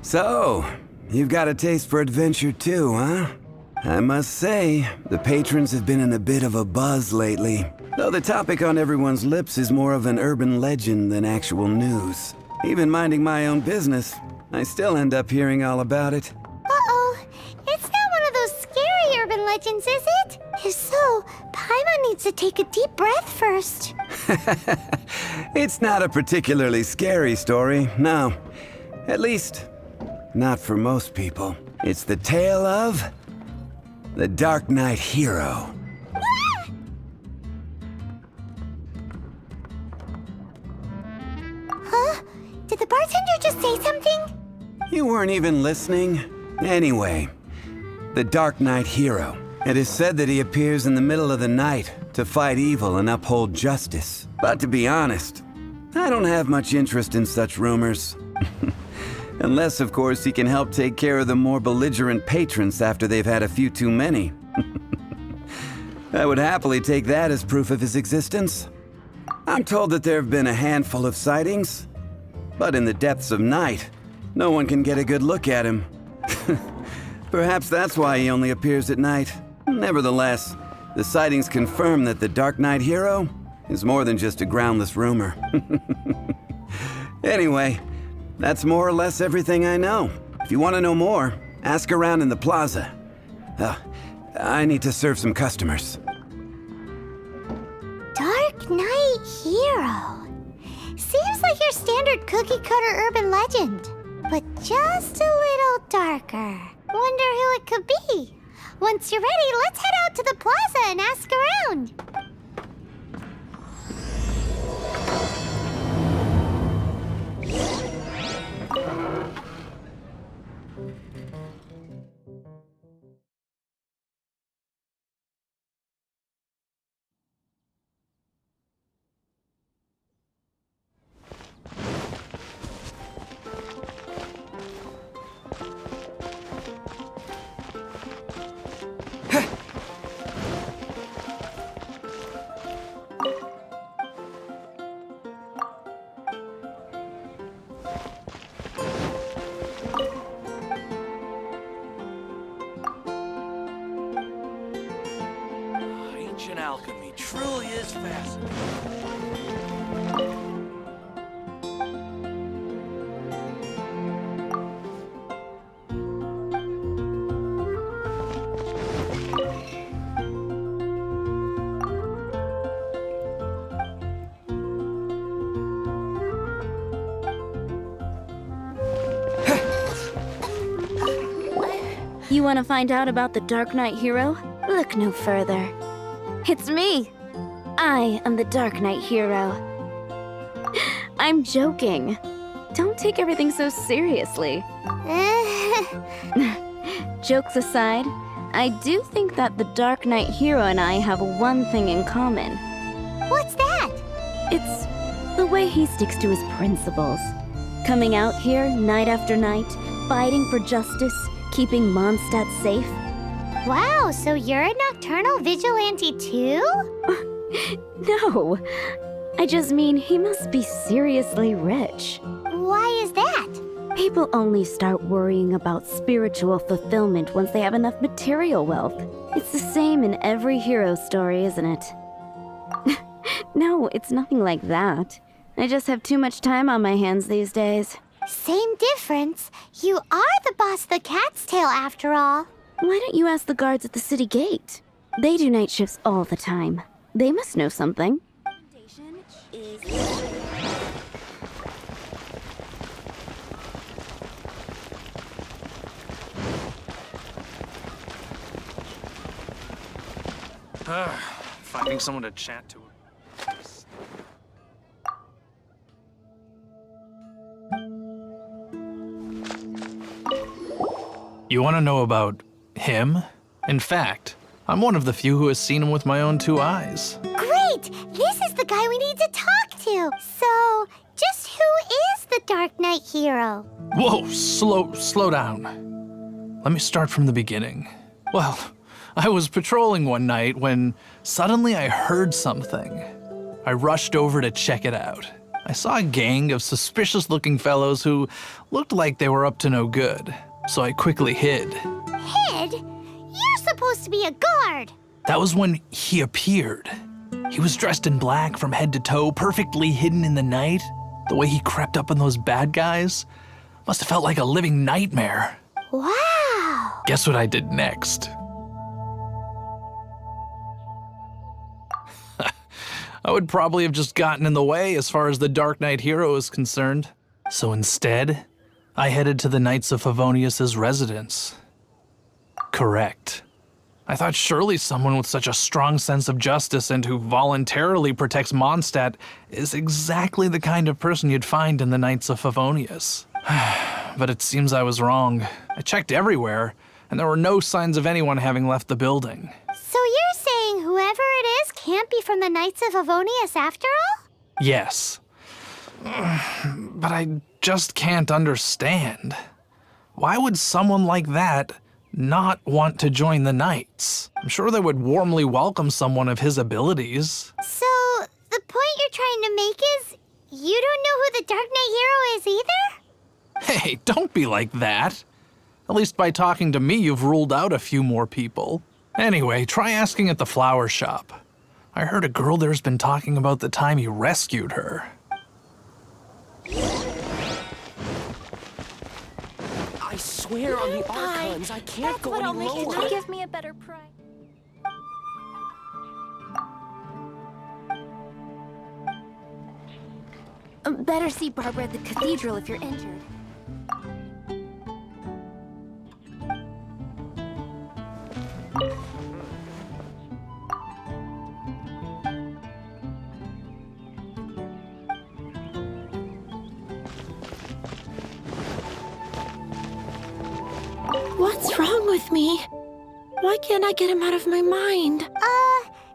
So, you've got a taste for adventure too, huh? I must say, the patrons have been in a bit of a buzz lately. Though the topic on everyone's lips is more of an urban legend than actual news. Even minding my own business, I still end up hearing all about it. Uh-oh. It's not one of those scary urban legends, is it? If so, Paimon needs to take a deep breath first. It's not a particularly scary story, no. At least, not for most people. It's the tale of the Darknight hero. Huh? Did the bartender just say something? You weren't even listening? Anyway, the Darknight hero. It is said that he appears in the middle of the night to fight evil and uphold justice. But to be honest, I don't have much interest in such rumors. Unless, of course, he can help take care of the more belligerent patrons after they've had a few too many. I would happily take that as proof of his existence. I'm told that there have been a handful of sightings, but in the depths of night, no one can get a good look at him. Perhaps that's why he only appears at night. Nevertheless, the sightings confirm that the Darknight hero is more than just a groundless rumor. Anyway, that's more or less everything I know. If you want to know more, ask around in the plaza. I need to serve some customers. Darknight hero. Seems like your standard cookie-cutter urban legend, but just a little darker. Wonder who it could be. Once you're ready, let's head out to the plaza and ask around. Ancient alchemy truly is fascinating. You want to find out about the Darknight hero? Look no further. It's me! I am the Darknight hero. I'm joking. Don't take everything so seriously. Jokes aside, I do think that the Darknight hero and I have one thing in common. What's that? It's the way he sticks to his principles. Coming out here night after night, fighting for justice, keeping Mondstadt safe. Wow, so you're a nocturnal vigilante too? No, I just mean he must be seriously rich. Why is that? People only start worrying about spiritual fulfillment once they have enough material wealth. It's the same in every hero story, isn't it? No, it's nothing like that. I just have too much time on my hands these days. Same difference. You are the boss of the Cat's Tail after all. Why don't you ask the guards at the city gate? They do night shifts all the time. They must know something. Finding someone to chat to. You want to know about him? In fact, I'm one of the few who has seen him with my own two eyes. Great! This is the guy we need to talk to. So, just who is the Darknight hero? Whoa, slow down. Let me start from the beginning. Well, I was patrolling one night when suddenly I heard something. I rushed over to check it out. I saw a gang of suspicious-looking fellows who looked like they were up to no good, so I quickly hid. Hid? You're supposed to be a guard. That was when he appeared. He was dressed in black from head to toe, perfectly hidden in the night. The way he crept up on those bad guys must have felt like a living nightmare. Wow. Guess what I did next? I would probably have just gotten in the way as far as the Darknight hero is concerned. So instead, I headed to the Knights of Favonius' residence. Correct. I thought surely someone with such a strong sense of justice and who voluntarily protects Mondstadt is exactly the kind of person you'd find in the Knights of Favonius. But it seems I was wrong. I checked everywhere, and there were no signs of anyone having left the building. So you're saying whoever it is can't be from the Knights of Favonius after all? Yes. But I just can't understand. Why would someone like that not want to join the Knights? I'm sure they would warmly welcome someone of his abilities. So the point you're trying to make is you don't know who the Dark Knight hero is either? Hey, don't be like that. At least by talking to me, you've ruled out a few more people. Anyway, try asking at the flower shop. I heard a girl there's been talking about the time you rescued her. I swear on the Archons, I can't go any lower. Can you give me a better price? Better see Barbara at the cathedral if you're injured. What's wrong with me? Why can't I get him out of my mind?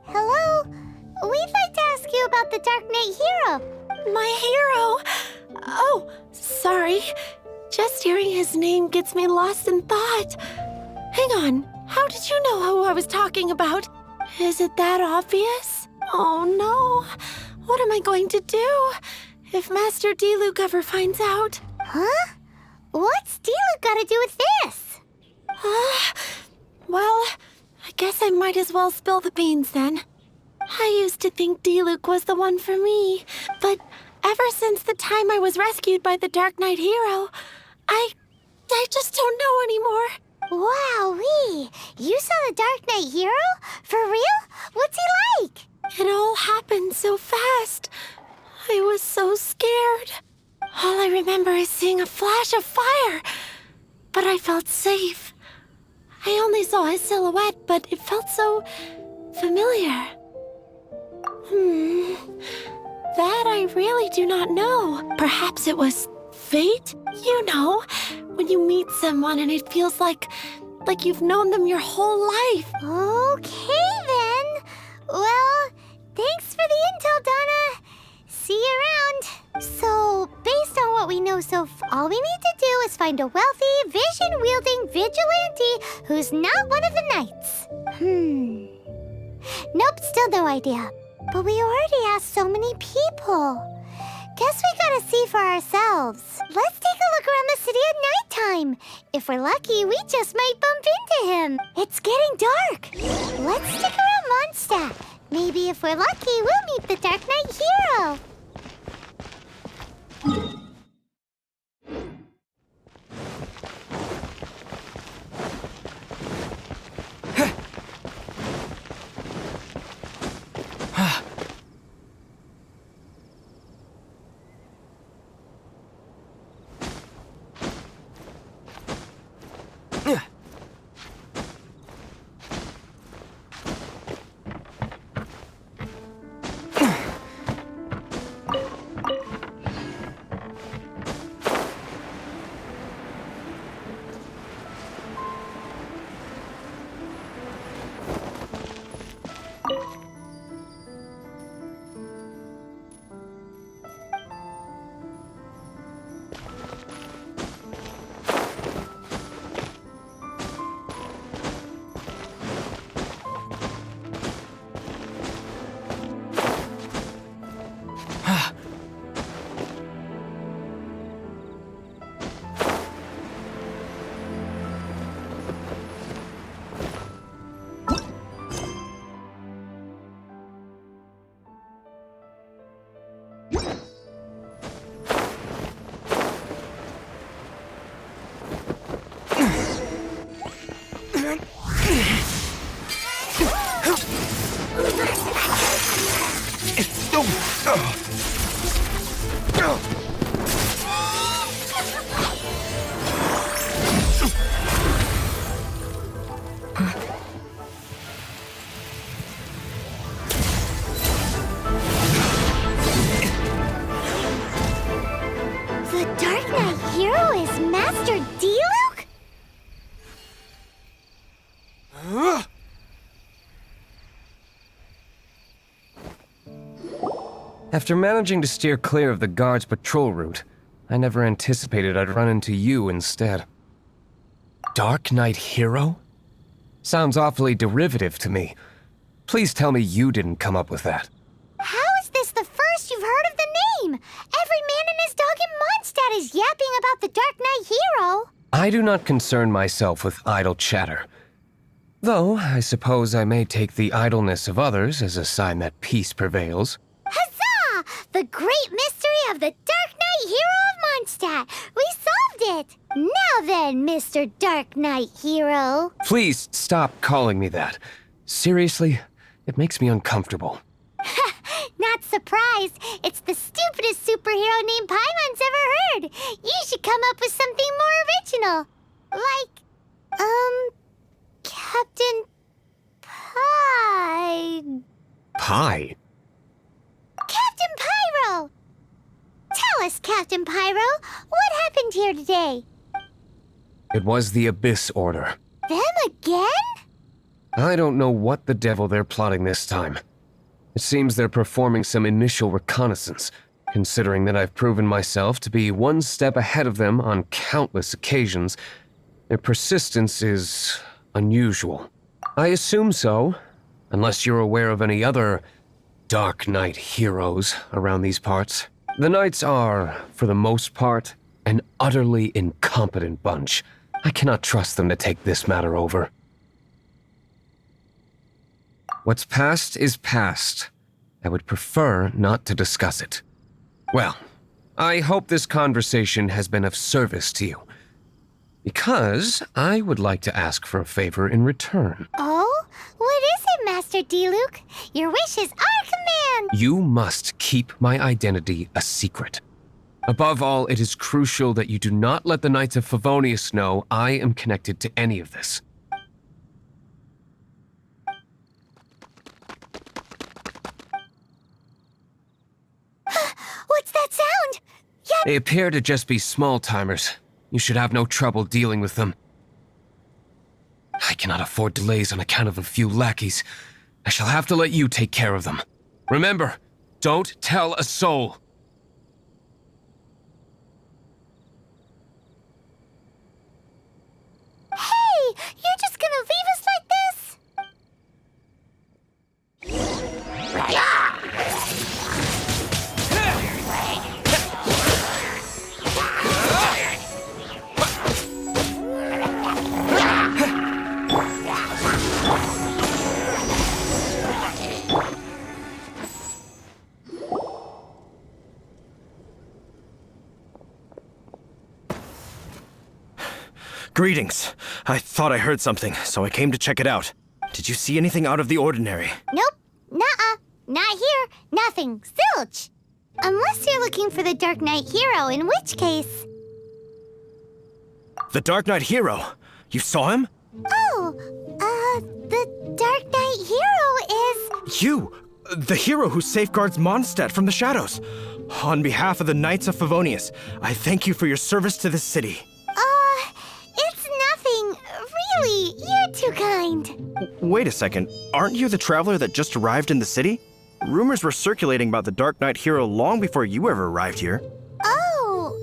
Hello? We'd like to ask you about the Dark Knight hero. My hero! Oh, sorry. Just hearing his name gets me lost in thought. Hang on, how did you know who I was talking about? Is it that obvious? Oh no, what am I going to do if Master Diluc ever finds out? Huh? What's Diluc got to do with this? Well, I guess I might as well spill the beans then. I used to think Diluc was the one for me, but ever since the time I was rescued by the Dark Knight hero, I just don't know anymore. Wowee! You saw the Dark Knight hero? For real? What's he like? It all happened so fast. I was so scared. All I remember is seeing a flash of fire, but I felt safe. I only saw his silhouette, but it felt so familiar. That I really do not know. Perhaps it was fate? You know, when you meet someone and it feels like you've known them your whole life. Okay then. Well, thanks for the intel, Donna. See you around. So, based on what we know so far, all we need to do is find a wealthy, vision-wielding vigilante who's not one of the knights. Nope, still no idea. But we already asked so many people. Guess we gotta see for ourselves. Let's take a look around the city at nighttime. If we're lucky, we just might bump into him. It's getting dark. Let's stick around Mondstadt. Maybe if we're lucky, we'll meet the Dark Knight hero. The Dark Knight hero is Master Diluc? After managing to steer clear of the guard's patrol route, I never anticipated I'd run into you instead. Dark Knight hero? Sounds awfully derivative to me. Please tell me you didn't come up with that. How is this the first you've heard of the name? Every man and his dog in Mondstadt is yapping about the Dark Knight hero. I do not concern myself with idle chatter. Though, I suppose I may take the idleness of others as a sign that peace prevails. Huzzah! The great mystery of the Dark Knight hero of Mondstadt. We solved it! Now then, Mr. Dark Knight hero. Please stop calling me that. Seriously, it makes me uncomfortable. Not surprised. It's the stupidest superhero name Paimon's ever heard. You should come up with something more original. Like, Captain Pie. Pie? Captain Pyro! Tell us, Captain Pyro, what happened here today? It was the Abyss Order. Them again? I don't know what the devil they're plotting this time. It seems they're performing some initial reconnaissance, considering that I've proven myself to be one step ahead of them on countless occasions. Their persistence is unusual. I assume so, unless you're aware of any other Dark Knight heroes around these parts. The Knights are, for the most part, an utterly incompetent bunch. I cannot trust them to take this matter over. What's past is past. I would prefer not to discuss it. Well, I hope this conversation has been of service to you. Because I would like to ask for a favor in return. Oh? What is it, Master Diluc? Your wish is our command! You must keep my identity a secret. Above all, it is crucial that you do not let the Knights of Favonius know I am connected to any of this. What's that sound? They appear to just be small-timers. You should have no trouble dealing with them. I cannot afford delays on account of a few lackeys. I shall have to let you take care of them. Remember, don't tell a soul. Hey! You're just gonna leave us like this? Greetings. I thought I heard something, so I came to check it out. Did you see anything out of the ordinary? Nope. Nuh-uh. Not here. Nothing. Zilch. Unless you're looking for the Dark Knight hero, in which case... The Dark Knight hero? You saw him? Oh, the Dark Knight hero is... You! The hero who safeguards Mondstadt from the shadows. On behalf of the Knights of Favonius, I thank you for your service to this city. It's nothing. Really, you're too kind. Wait a second. Aren't you the traveler that just arrived in the city? Rumors were circulating about the Dark Knight hero long before you ever arrived here. Oh,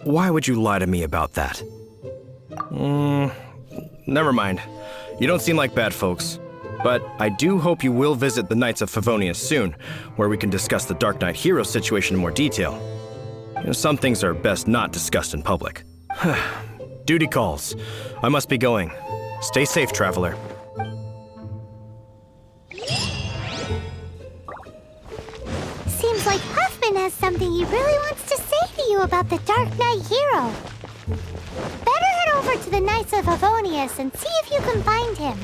Why would you lie to me about that? Never mind. You don't seem like bad folks. But I do hope you will visit the Knights of Favonius soon, where we can discuss the Dark Knight hero situation in more detail. You know, some things are best not discussed in public. Duty calls. I must be going. Stay safe, traveler. seems like Huffman has something he really wants to say to you about the Dark Knight hero. Better head over to the Knights of Favonius and see if you can find him.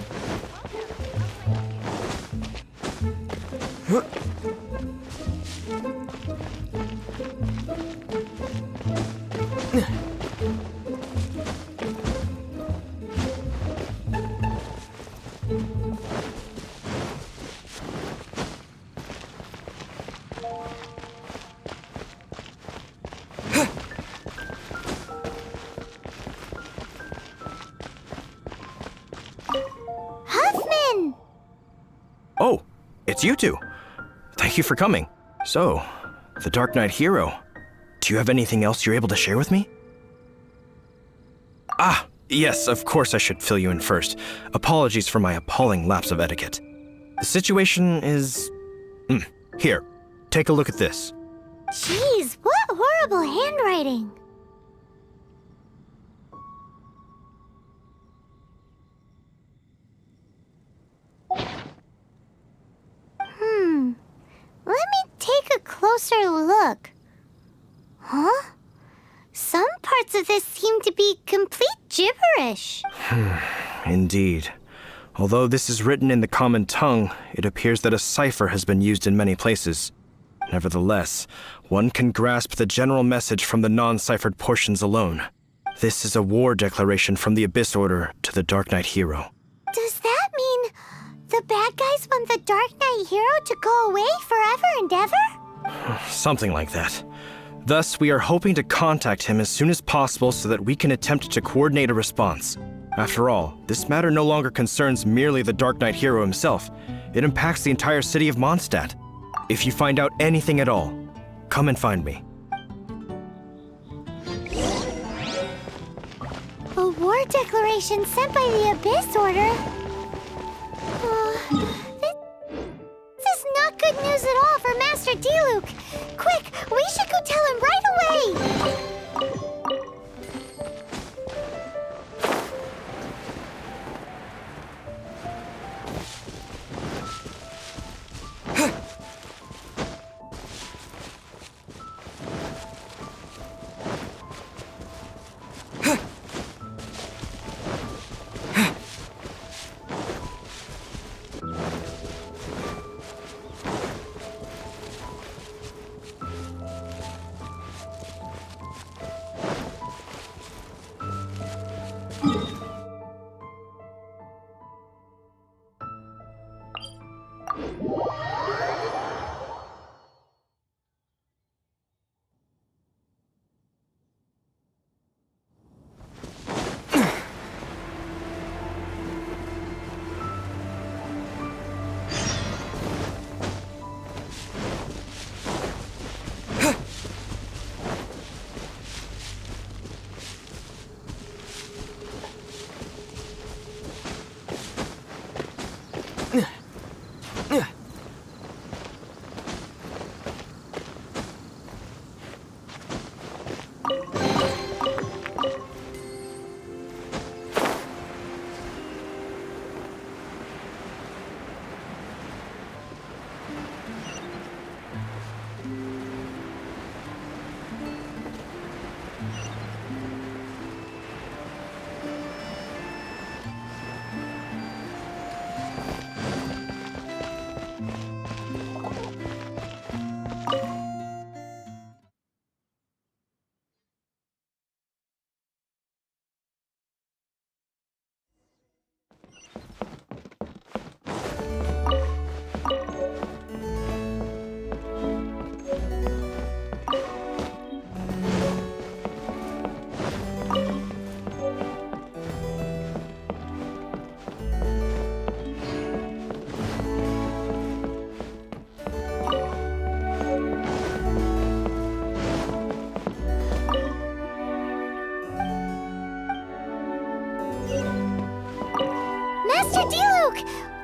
it's you two. Thank you for coming. So, the Darknight hero. Do you have anything else you're able to share with me? Ah, yes, of course I should fill you in first. Apologies for my appalling lapse of etiquette. The situation is... Here, take a look at this. Jeez, what horrible handwriting. Let me take a closer look. Huh? Some parts of this seem to be complete gibberish. Indeed. Although this is written in the common tongue, it appears that a cipher has been used in many places. Nevertheless, one can grasp the general message from the non-ciphered portions alone. This is a war declaration from the Abyss Order to the Darknight hero. Does that mean the bad guys want the Darknight hero to go away forever and ever? Something like that. Thus, we are hoping to contact him as soon as possible so that we can attempt to coordinate a response. After all, this matter no longer concerns merely the Darknight hero himself. It impacts the entire city of Mondstadt. If you find out anything at all, come and find me. A war declaration sent by the Abyss Order? This is not good news at all for Master Diluc. Quick, we should go tell him right away!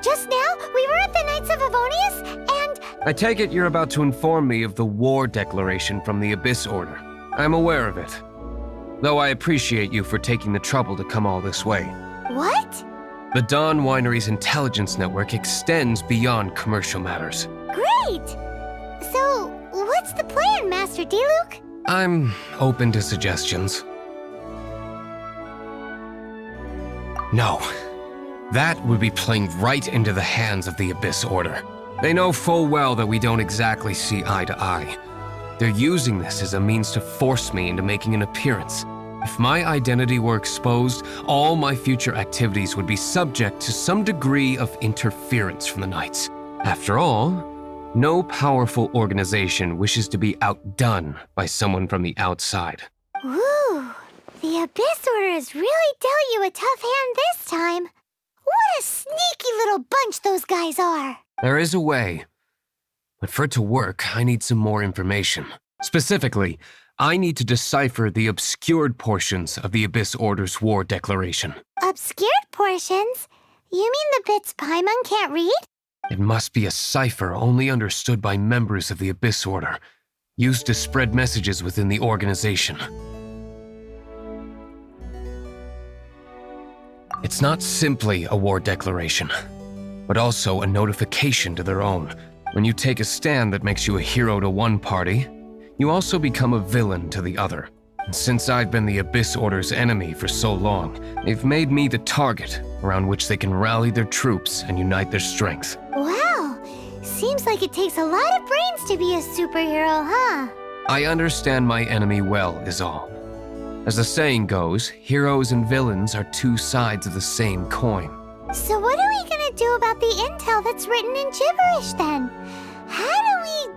Just now, we were at the Knights of Avonius, and... I take it you're about to inform me of the war declaration from the Abyss Order. I'm aware of it. Though I appreciate you for taking the trouble to come all this way. What? The Dawn Winery's intelligence network extends beyond commercial matters. Great! So, what's the plan, Master Diluc? I'm open to suggestions. No. That would be playing right into the hands of the Abyss Order. They know full well that we don't exactly see eye to eye. They're using this as a means to force me into making an appearance. If my identity were exposed, all my future activities would be subject to some degree of interference from the Knights. After all, no powerful organization wishes to be outdone by someone from the outside. Ooh, the Abyss Order has really dealt you a tough hand this time. What a sneaky little bunch those guys are! There is a way. But for it to work, I need some more information. Specifically, I need to decipher the obscured portions of the Abyss Order's war declaration. Obscured portions? You mean the bits Paimon can't read? It must be a cipher only understood by members of the Abyss Order, used to spread messages within the organization. It's not simply a war declaration, but also a notification to their own. When you take a stand that makes you a hero to one party, you also become a villain to the other. And since I've been the Abyss Order's enemy for so long, they've made me the target around which they can rally their troops and unite their strength. Wow, seems like it takes a lot of brains to be a superhero, huh? I understand my enemy well, is all. As the saying goes, heroes and villains are two sides of the same coin. So what are we gonna do about the intel that's written in gibberish then? How do we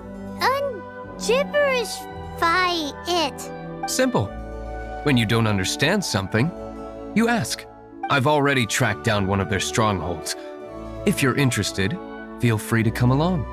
un-gibberishify it? Simple. When you don't understand something, you ask. I've already tracked down one of their strongholds. If you're interested, feel free to come along.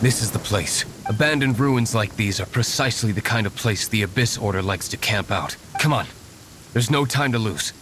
This is the place. Abandoned ruins like these are precisely the kind of place the Abyss Order likes to camp out. Come on. There's no time to lose.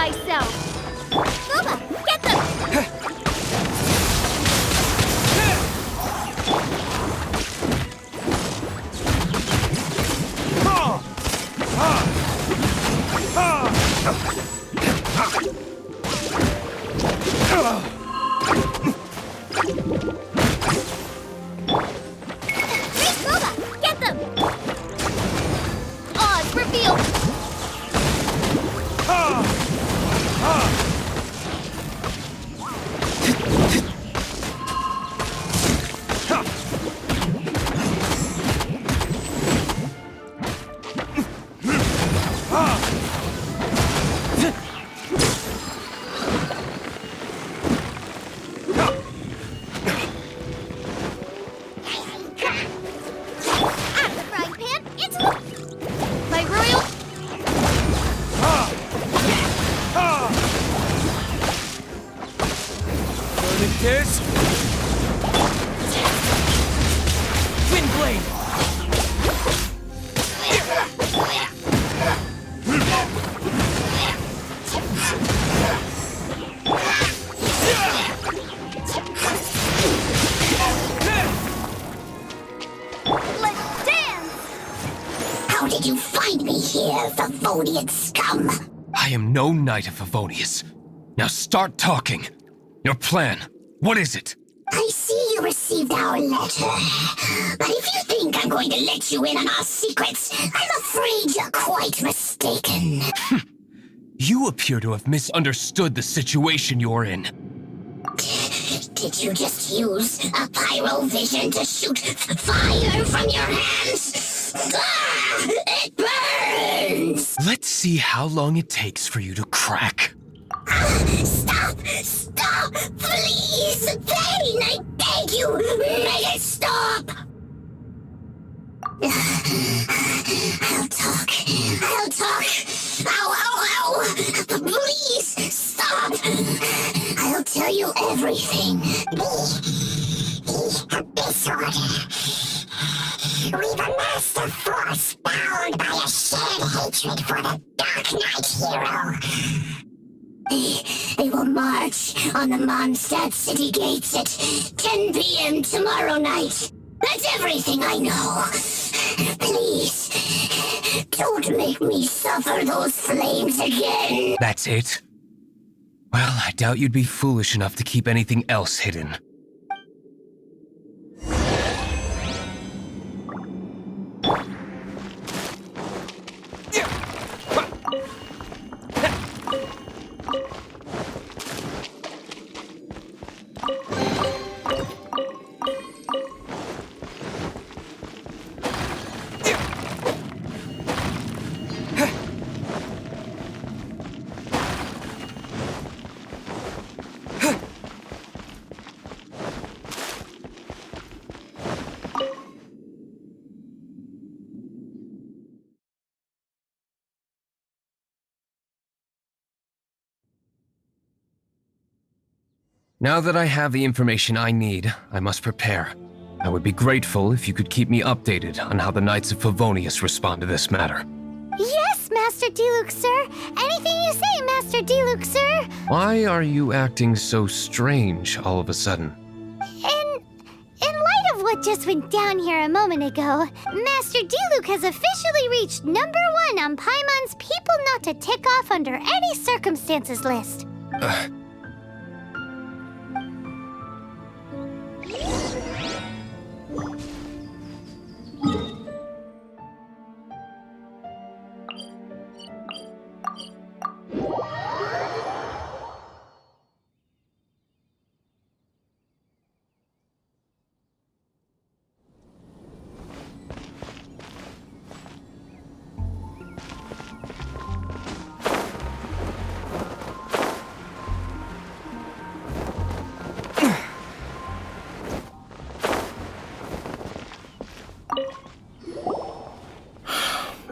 myself! Booba, get them! Great Booba, get them! Oz, reveal! How did you find me here, Favonian scum? I am no Knight of Favonius. Now start talking. Your plan, what is it? I see you received our letter. But if you think I'm going to let you in on our secrets, I'm afraid you're quite mistaken. You appear to have misunderstood the situation you're in. Did you just use a pyrovision to shoot fire from your hands? Ah, it burns! Let's see how long it takes for you to crack. Stop! Stop! Please! Thane, I beg you! Make it stop! I'll talk. I'll talk. Ow, ow, ow! Please, stop! I'll tell you everything. Disorder. We've amassed a force bound by a shared hatred for the Darknight hero. They will march on the Mondstadt city gates at 10 p.m. tomorrow night. That's everything I know. Please, don't make me suffer those flames again. That's it? Well, I doubt you'd be foolish enough to keep anything else hidden. Now that I have the information I need, I must prepare. I would be grateful if you could keep me updated on how the Knights of Favonius respond to this matter. Yes, Master Diluc, sir. Anything you say, Master Diluc, sir. Why are you acting so strange all of a sudden? In light of what just went down here a moment ago, Master Diluc has officially reached #1 on Paimon's People Not to Tick Off Under Any Circumstances list.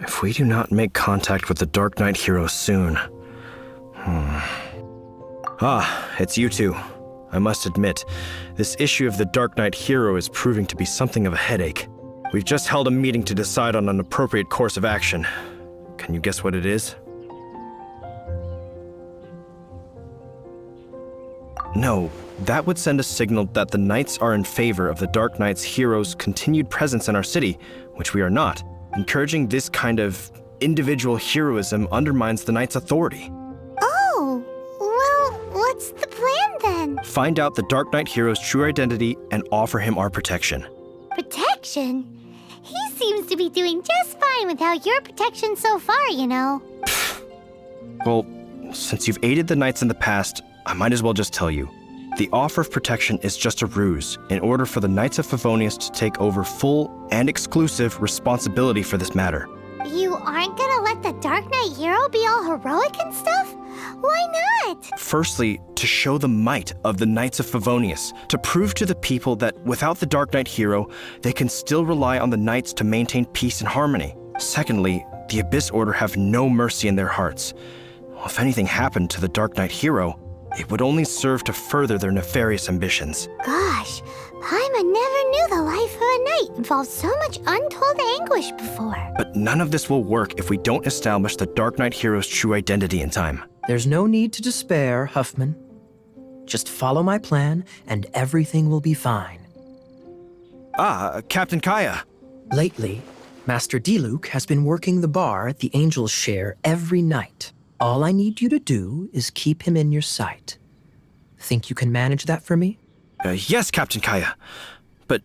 If we do not make contact with the Darknight hero soon... Ah, it's you two. I must admit, this issue of the Darknight hero is proving to be something of a headache. We've just held a meeting to decide on an appropriate course of action. Can you guess what it is? No, that would send a signal that the Knights are in favor of the Dark Knight's heroes' continued presence in our city, which we are not. Encouraging this kind of individual heroism undermines the Knights' authority. Oh, well, what's the plan then? Find out the Dark Knight hero's true identity and offer him our protection. Protection? He seems to be doing just fine without your protection so far, you know. Well, since you've aided the Knights in the past, I might as well just tell you. The offer of protection is just a ruse in order for the Knights of Favonius to take over full and exclusive responsibility for this matter. You aren't gonna let the Dark Knight hero be all heroic and stuff? Why not? Firstly, to show the might of the Knights of Favonius, to prove to the people that without the Dark Knight hero, they can still rely on the Knights to maintain peace and harmony. Secondly, the Abyss Order have no mercy in their hearts. If anything happened to the Dark Knight hero, it would only serve to further their nefarious ambitions. Gosh, Paimon never knew the life of a knight involved so much untold anguish before. But none of this will work if we don't establish the Dark Knight hero's true identity in time. There's no need to despair, Huffman. Just follow my plan, and everything will be fine. Captain Kaya. Lately, Master Diluc has been working the bar at the Angel's Share every night. All I need you to do is keep him in your sight. Think you can manage that for me? Yes, Captain Kaya. But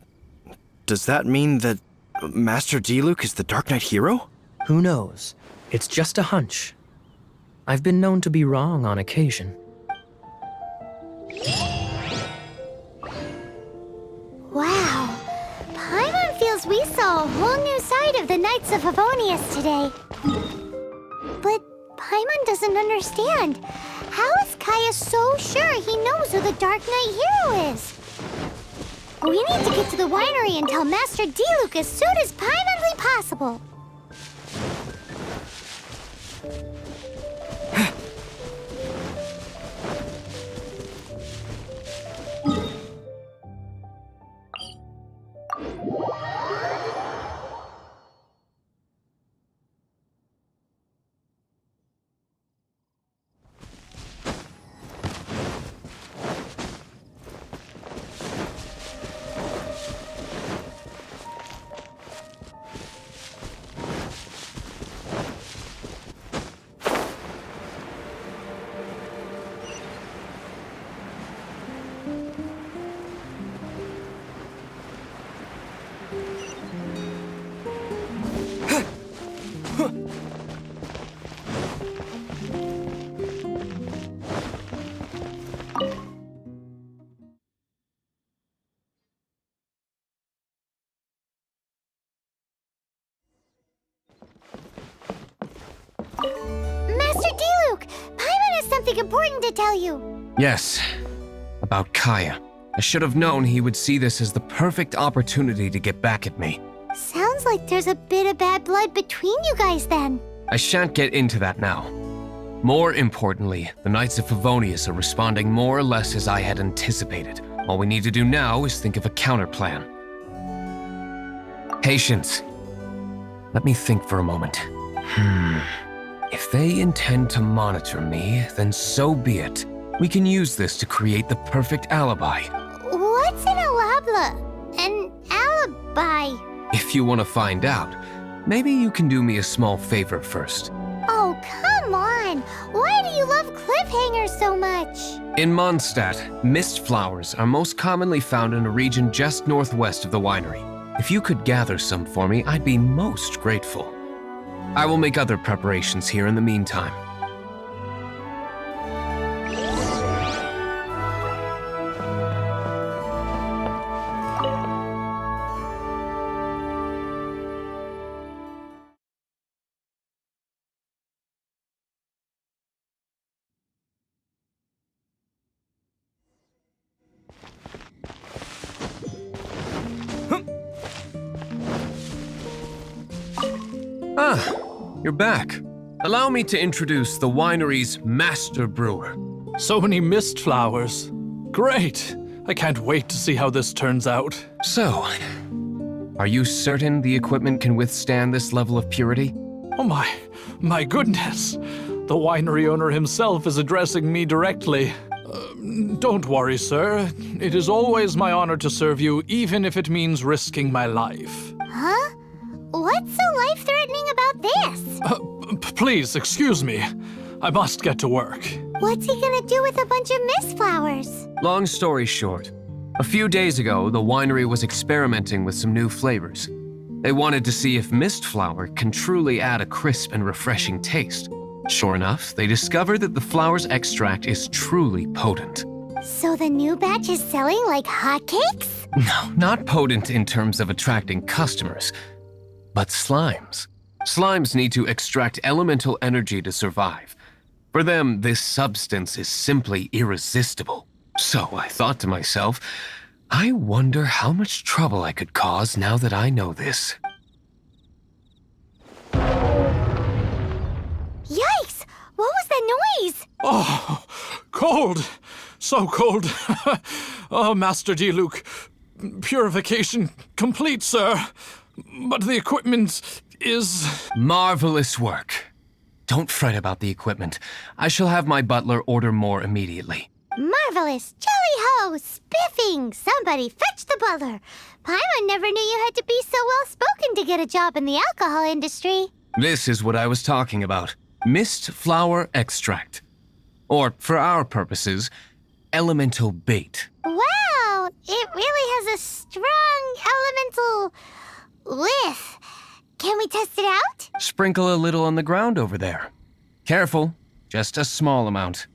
does that mean that Master Diluc is the Dark Knight hero? Who knows? It's just a hunch. I've been known to be wrong on occasion. Wow, Paimon feels we saw a whole new side of the Knights of Favonius today. But Paimon doesn't understand. How is Kaya so sure he knows who the Dark Knight hero is? We need to get to the winery and tell Master Diluc as soon as Paimonly possible. Master Diluc, Paimon has something important to tell you. Yes, about Kaya. I should have known he would see this as the perfect opportunity to get back at me. Sounds like there's a bit of bad blood between you guys then. I shan't get into that now. More importantly, the Knights of Favonius are responding more or less as I had anticipated. All we need to do now is think of a counterplan. Patience. Let me think for a moment. If they intend to monitor me, then so be it. We can use this to create the perfect alibi. What's an alabla? An alibi? If you want to find out, maybe you can do me a small favor first. Oh, come on! Why do you love cliffhangers so much? In Mondstadt, mist flowers are most commonly found in a region just northwest of the winery. If you could gather some for me, I'd be most grateful. I will make other preparations here in the meantime. Ah, you're back. Allow me to introduce the winery's master brewer. So many mist flowers. Great! I can't wait to see how this turns out. So, are you certain the equipment can withstand this level of purity? Oh my goodness! The winery owner himself is addressing me directly. Don't worry, sir. It is always my honor to serve you, even if it means risking my life. Huh? What's so life-threatening about this? Please, excuse me. I must get to work. What's he gonna do with a bunch of mist flowers? Long story short, a few days ago, the winery was experimenting with some new flavors. They wanted to see if mist flower can truly add a crisp and refreshing taste. Sure enough, they discovered that the flower's extract is truly potent. So the new batch is selling like hotcakes? No, not potent in terms of attracting customers, but slimes. Slimes need to extract elemental energy to survive. For them, this substance is simply irresistible. So I thought to myself, I wonder how much trouble I could cause now that I know this. Yikes! What was that noise? Oh, cold. So cold. Oh, Master D-Luke. Purification complete, sir. But the equipment is... Marvelous work. Don't fret about the equipment. I shall have my butler order more immediately. Marvelous! Jolly-ho! Spiffing! Somebody fetch the butler! Paimon never knew you had to be so well-spoken to get a job in the alcohol industry. This is what I was talking about. Mist flower extract. Or, for our purposes, elemental bait. Wow! It really has a strong elemental whiff. Can we test it out? Sprinkle a little on the ground over there. Careful, just a small amount.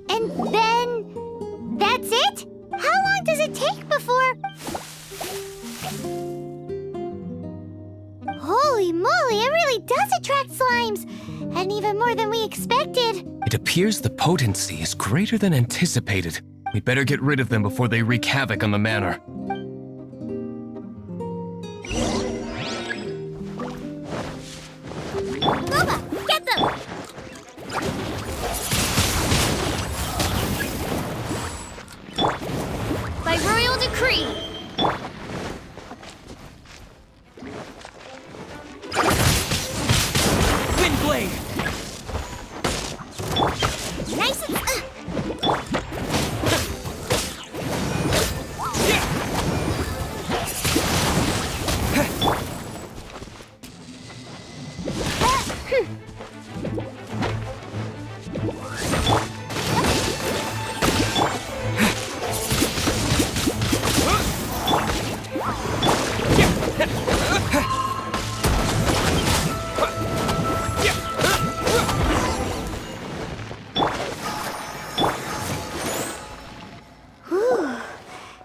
And then... that's it? How long does it take before... Holy moly, it really does attract slimes! And even more than we expected. It appears the potency is greater than anticipated. We'd better get rid of them before they wreak havoc on the manor. Nova, get them! By royal decree! Windblade! Nice and...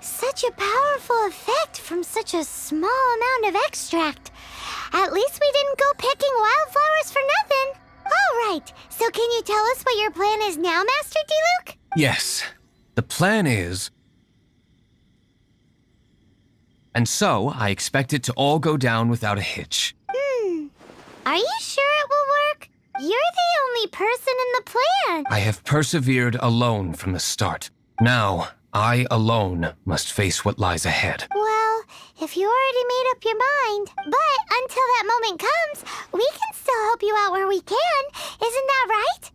Such a powerful effect from such a small amount of extract. At least we didn't go picking wildflowers for nothing. All right, so can you tell us what your plan is now, Master D-Luke? Yes, the plan is... And so, I expect it to all go down without a hitch. Are you sure it will work? You're the only person in the plan. I have persevered alone from the start. Now, I alone must face what lies ahead. Well, if you already made up your mind, but until that moment comes, we can still help you out where we can. Isn't that right?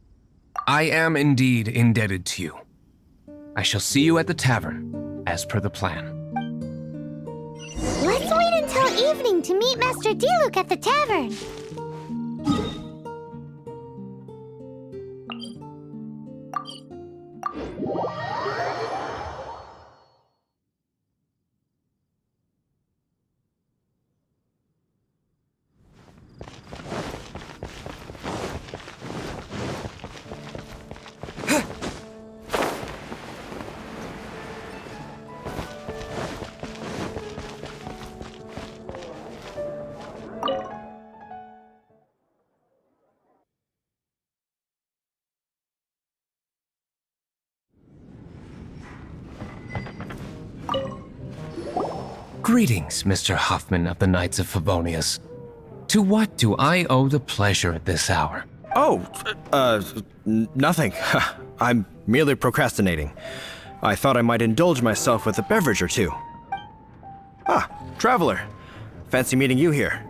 I am indeed indebted to you. I shall see you at the tavern, as per the plan. Let's wait until evening to meet Master D-Luke at the tavern. Greetings, Mr. Huffman of the Knights of Favonius. To what do I owe the pleasure at this hour? Oh, nothing. I'm merely procrastinating. I thought I might indulge myself with a beverage or two. Ah, Traveler. Fancy meeting you here.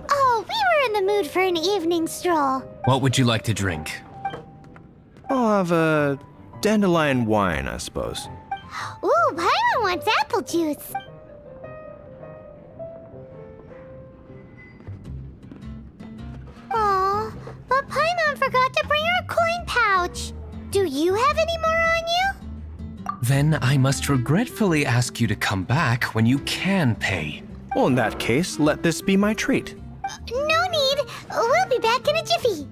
Oh, we were in the mood for an evening stroll. What would you like to drink? I'll have a dandelion wine, I suppose. Ooh, Paimon wants apple juice. Aw, but Paimon forgot to bring her coin pouch. Do you have any more on you? Then I must regretfully ask you to come back when you can pay. Well, in that case, let this be my treat. No need. We'll be back in a jiffy.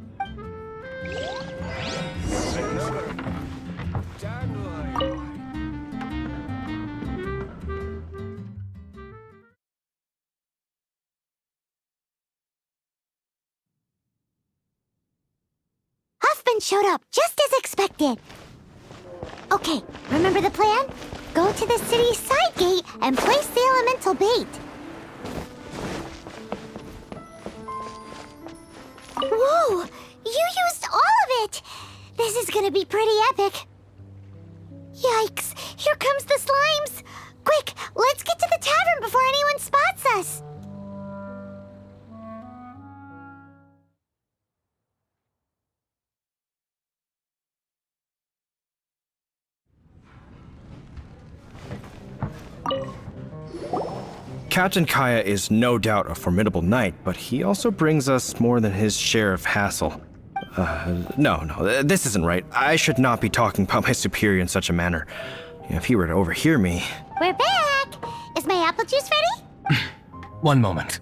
Huffman showed up, just as expected. Okay, remember the plan? Go to the city's side gate and place the elemental bait. Whoa! You used all of it! This is gonna be pretty epic. Yikes! Here comes the slimes! Quick, let's get to the tavern before anyone spots us! Captain Kaya is no doubt a formidable knight, but he also brings us more than his share of hassle. No, this isn't right. I should not be talking about my superior in such a manner. If he were to overhear me... We're back! Is my apple juice ready? One moment.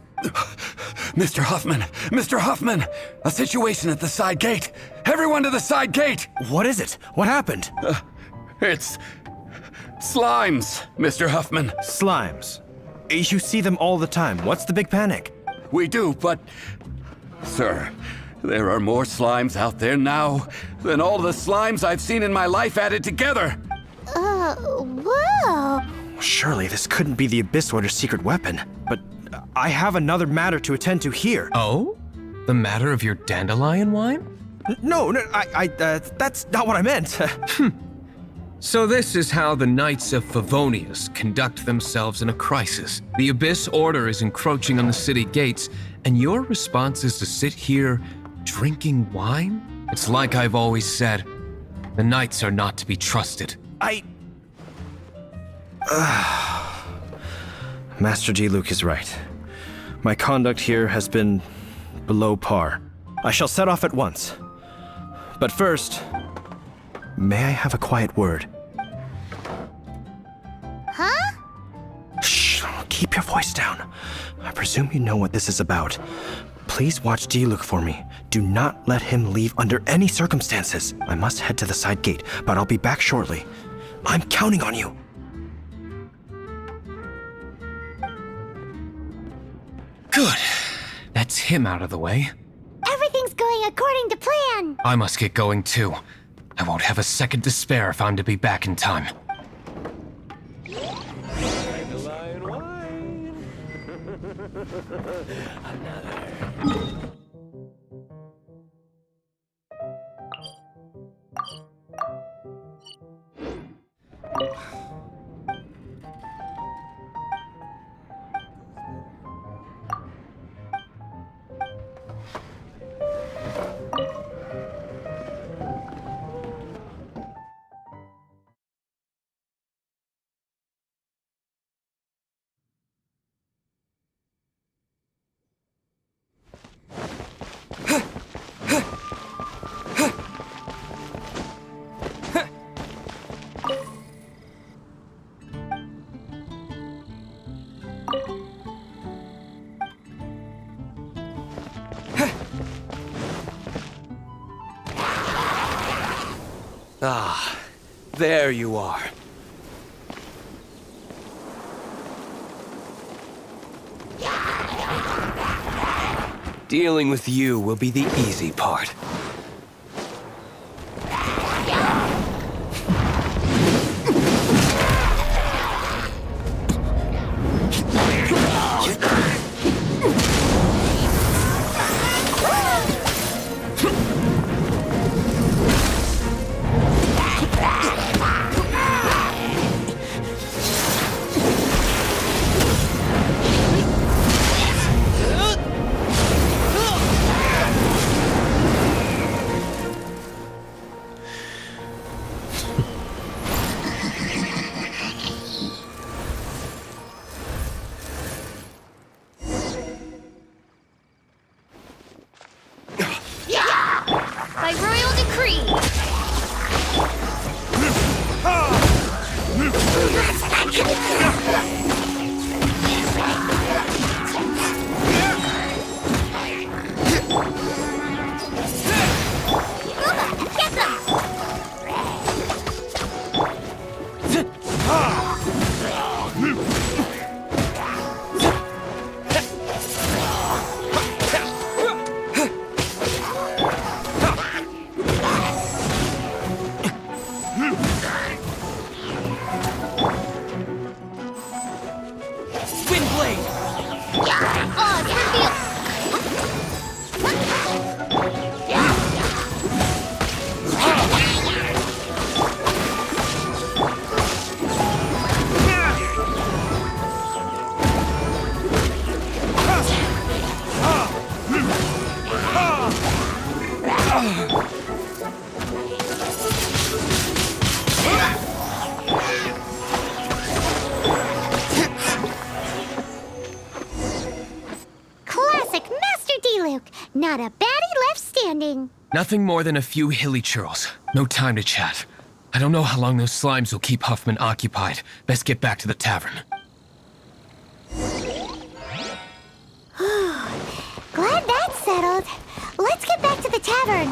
Mr. Huffman! Mr. Huffman! A situation at the side gate! Everyone to the side gate! What is it? What happened? It's... slimes, Mr. Huffman. Slimes. You see them all the time. What's the big panic? We do, but... Sir, there are more slimes out there now than all the slimes I've seen in my life added together. Whoa! Surely this couldn't be the Abyss Order's secret weapon. But I have another matter to attend to here. Oh? The matter of your dandelion wine? No, that's not what I meant. So this is how the Knights of Favonius conduct themselves in a crisis. The Abyss Order is encroaching on the city gates, and your response is to sit here drinking wine? It's like I've always said, the Knights are not to be trusted. Master Diluc is right. My conduct here has been below par. I shall set off at once. But first, may I have a quiet word? Huh? Shh, keep your voice down. I presume you know what this is about. Please watch Diluc for me. Do not let him leave under any circumstances. I must head to the side gate, but I'll be back shortly. I'm counting on you. Good. That's him out of the way. Everything's going according to plan. I must get going too. I won't have a second to spare if I'm to be back in time. Ah, there you are. Dealing with you will be the easy part. By royal decree! Get them! Not a baddie left standing. Nothing more than a few hilly churls. No time to chat. I don't know how long those slimes will keep Huffman occupied. Best get back to the tavern. Glad that's settled. Let's get back to the tavern.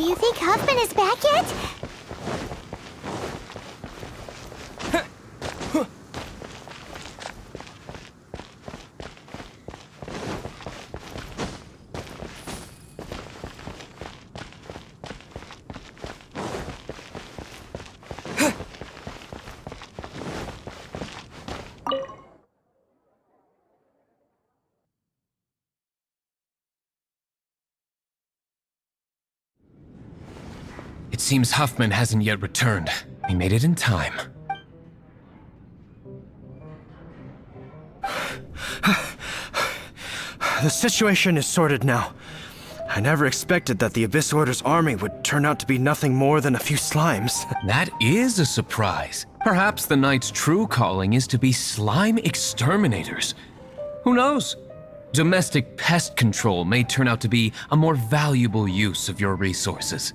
You think Huffman is back yet? It seems Huffman hasn't yet returned. He made it in time. The situation is sorted now. I never expected that the Abyss Order's army would turn out to be nothing more than a few slimes. That is a surprise. Perhaps the Knight's true calling is to be slime exterminators. Who knows? Domestic pest control may turn out to be a more valuable use of your resources.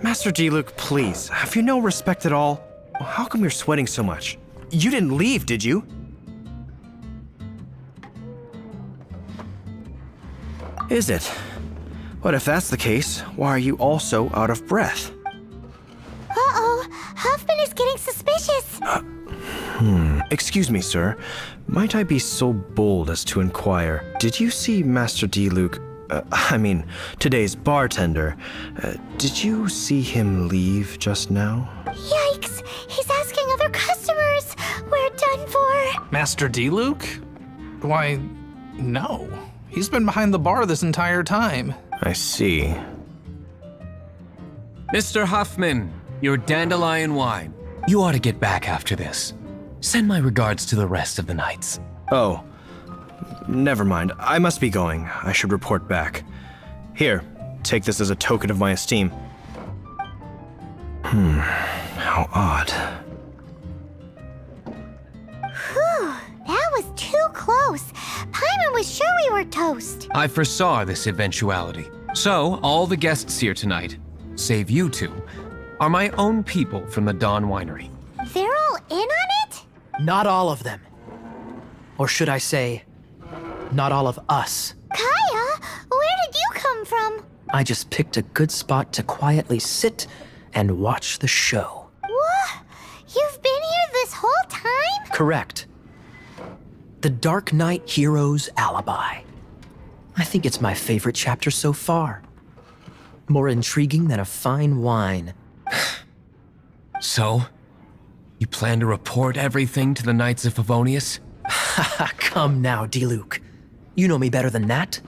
Master Diluc, please, have you no respect at all? How come you're sweating so much? You didn't leave, did you? Is it? But if that's the case, why are you also out of breath? Uh-oh, Huffman is getting suspicious. Excuse me, sir. Might I be so bold as to inquire, did you see Master Diluc, today's bartender, did you see him leave just now? Yikes, he's asking other customers. We're done for. Master Diluc? Why, no. He's been behind the bar this entire time. I see. Mr. Huffman, your dandelion wine. You ought to get back after this. Send my regards to the rest of the knights. Oh, never mind. I must be going. I should report back. Here, take this as a token of my esteem. How odd. Whew, that was too close. Paimon was sure we were toast. I foresaw this eventuality. So, all the guests here tonight, save you two, are my own people from the Dawn Winery. They're all in on it? Not all of them. Or should I say, not all of us. Kaya, where did you come from? I just picked a good spot to quietly sit and watch the show. What? You've been here this whole time? Correct. The Darknight hero's alibi. I think it's my favorite chapter so far. More intriguing than a fine wine. So, you plan to report everything to the Knights of Favonius? Come now, Diluc. You know me better than that.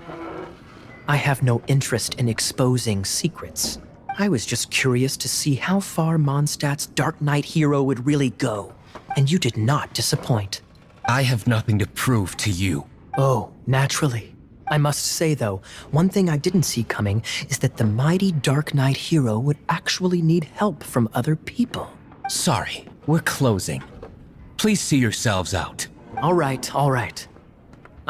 I have no interest in exposing secrets. I was just curious to see how far Mondstadt's Darknight hero would really go, and you did not disappoint. I have nothing to prove to you. Oh, naturally. I must say, though, one thing I didn't see coming is that the mighty Darknight hero would actually need help from other people. Sorry, we're closing. Please see yourselves out. All right, all right.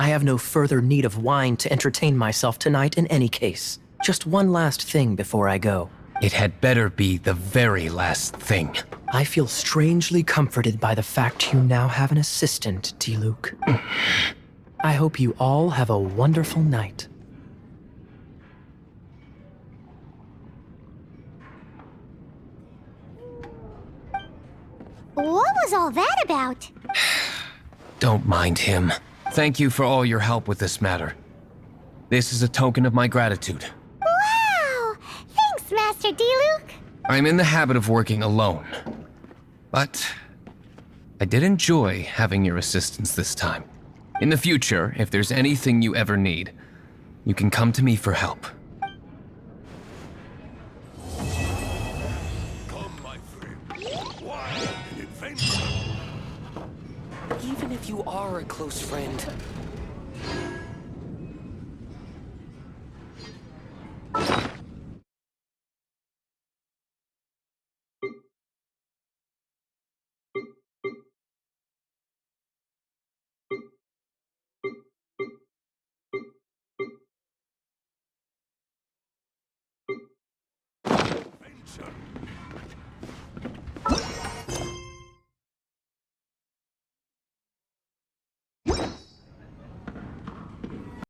I have no further need of wine to entertain myself tonight in any case. Just one last thing before I go. It had better be the very last thing. I feel strangely comforted by the fact you now have an assistant, Diluc. I hope you all have a wonderful night. What was all that about? Don't mind him. Thank you for all your help with this matter. This is a token of my gratitude. Wow! Thanks, Master Diluc. I'm in the habit of working alone. But I did enjoy having your assistance this time. In the future, if there's anything you ever need, you can come to me for help. Come, my friend. Why an adventure? Even if you are a close friend,